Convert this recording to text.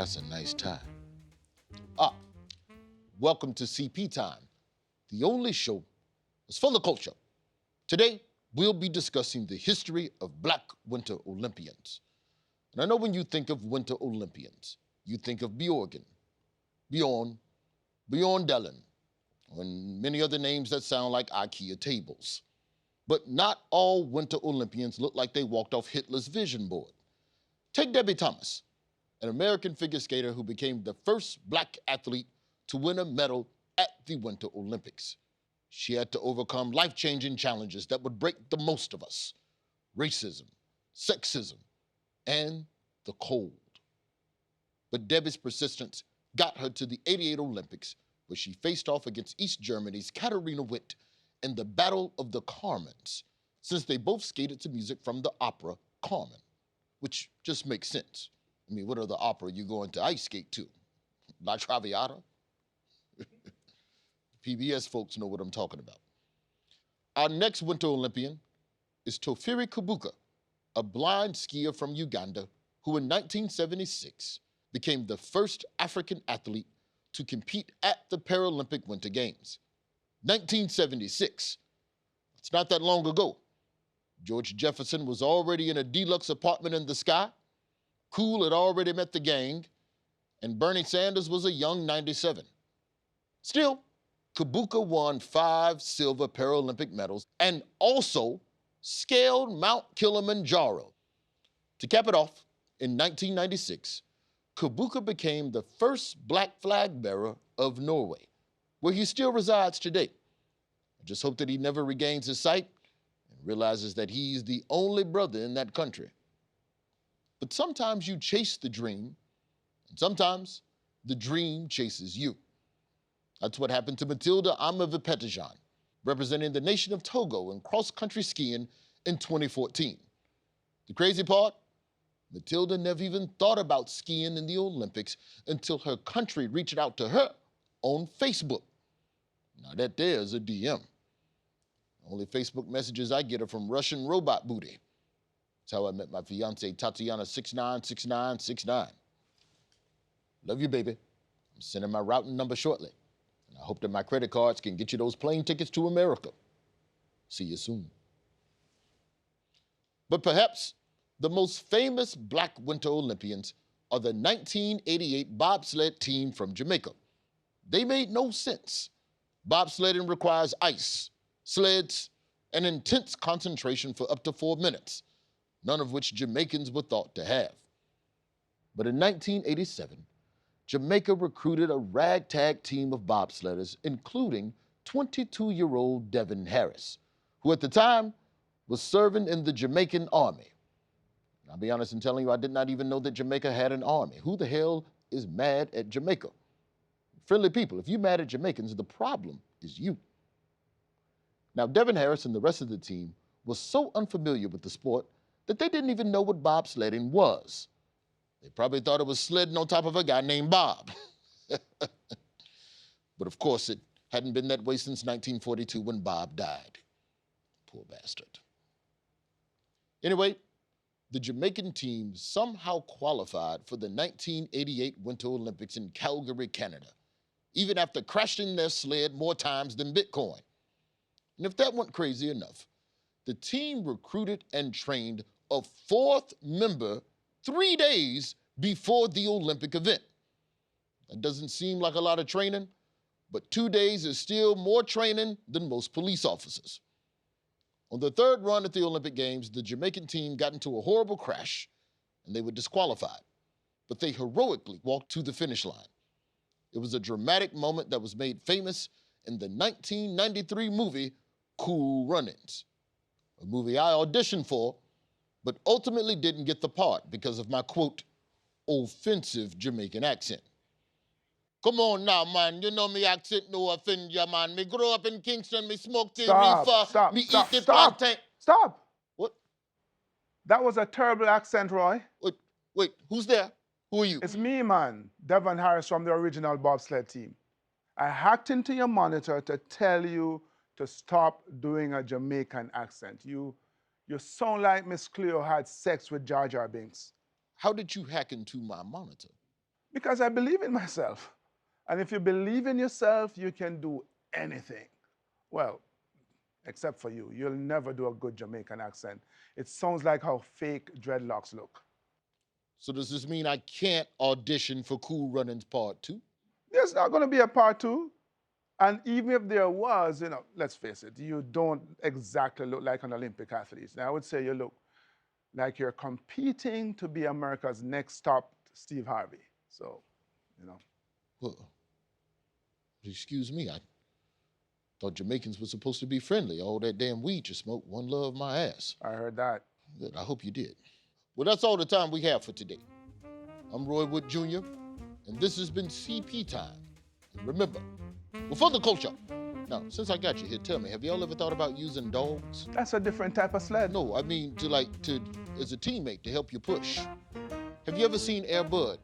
That's a nice tie. Ah, welcome to CP Time, the only show that's full of culture. Today, we'll be discussing the history of Black Winter Olympians. And I know when you think of Winter Olympians, you think of Bjorgen, Bjorn Dellen, and many other names that sound like IKEA tables. But not all Winter Olympians look like they walked off Hitler's vision board. Take Debbie Thomas, an American figure skater who became the first Black athlete to win a medal at the Winter Olympics. She had to overcome life-changing challenges that would break the most of us: racism, sexism, and the cold. But Debbie's persistence got her to the '88 Olympics, where she faced off against East Germany's Katharina Witt in the Battle of the Carmens, since they both skated to music from the opera Carmen, which just makes sense. I mean, what other opera you going to ice skate to? La Traviata? PBS folks know what I'm talking about. Our next Winter Olympian is Tofiri Kabuka, a blind skier from Uganda who in 1976 became the first African athlete to compete at the Paralympic Winter Games. 1976. It's not that long ago. George Jefferson was already in a deluxe apartment in the sky, Kool had already met the gang, and Bernie Sanders was a young 97. Still, Kabuka won 5 silver Paralympic medals and also scaled Mount Kilimanjaro. To cap it off, in 1996, Kabuka became the first Black flag bearer of Norway, where he still resides today. I just hope that he never regains his sight and realizes that he's the only brother in that country. But sometimes you chase the dream, and sometimes the dream chases you. That's what happened to Matilda Pettejean, representing the nation of Togo in cross-country skiing in 2014. The crazy part? Matilda never even thought about skiing in the Olympics until her country reached out to her on Facebook. Now that there's a DM. The only Facebook messages I get are from Russian robot booty. That's how I met my fiance, Tatiana 696969. Love you, baby. I'm sending my routing number shortly. And I hope that my credit cards can get you those plane tickets to America. See you soon. But perhaps the most famous Black Winter Olympians are the 1988 bobsled team from Jamaica. They made no sense. Bobsledding requires ice, sleds, and intense concentration for up to 4 minutes, none of which Jamaicans were thought to have. But in 1987, Jamaica recruited a ragtag team of bobsledders, including 22-year-old Devon Harris, who at the time was serving in the Jamaican army. I'll be honest in telling you, I did not even know that Jamaica had an army. Who the hell is mad at Jamaica? Friendly people, if you're mad at Jamaicans, the problem is you. Now, Devon Harris and the rest of the team was so unfamiliar with the sport that they didn't even know what bobsledding was. They probably thought it was sledding on top of a guy named Bob. But of course, it hadn't been that way since 1942 when Bob died. Poor bastard. Anyway, the Jamaican team somehow qualified for the 1988 Winter Olympics in Calgary, Canada, even after crashing their sled more times than Bitcoin. And if that weren't crazy enough, the team recruited and trained a 4th member 3 days before the Olympic event. That doesn't seem like a lot of training, but 2 days is still more training than most police officers. On the 3rd run at the Olympic Games, the Jamaican team got into a horrible crash and they were disqualified, but they heroically walked to the finish line. It was a dramatic moment that was made famous in the 1993 movie Cool Runnings, a movie I auditioned for, but ultimately didn't get the part because of my, quote, offensive Jamaican accent. Come on now, man. You know me accent no offend you, man. Me grow up in Kingston, me smoke the reefer, me eat the plantain. Stop. What? That was a terrible accent, Roy. Wait, who's there? Who are you? It's me, man. Devon Harris from the original bobsled team. I hacked into your monitor to tell you to stop doing a Jamaican accent. You sound like Miss Cleo had sex with Jar Jar Binks. How did you hack into my monitor? Because I believe in myself. And if you believe in yourself, you can do anything. Well, except for you. You'll never do a good Jamaican accent. It sounds like how fake dreadlocks look. So does this mean I can't audition for Cool Runnings Part 2? There's not going to be a part two. And even if there was, let's face it, you don't exactly look like an Olympic athlete. Now, I would say you look like you're competing to be America's next top Steve Harvey. So, Well, excuse me, I thought Jamaicans were supposed to be friendly. All that damn weed you smoke, one love my ass. I heard that. Good, I hope you did. Well, that's all the time we have for today. I'm Roy Wood Jr., and this has been CP Time. And remember, we're for the culture. Now, since I got you here, tell me, have y'all ever thought about using dogs? That's a different type of sled. No, I mean to as a teammate to help you push. Have you ever seen Air Bud?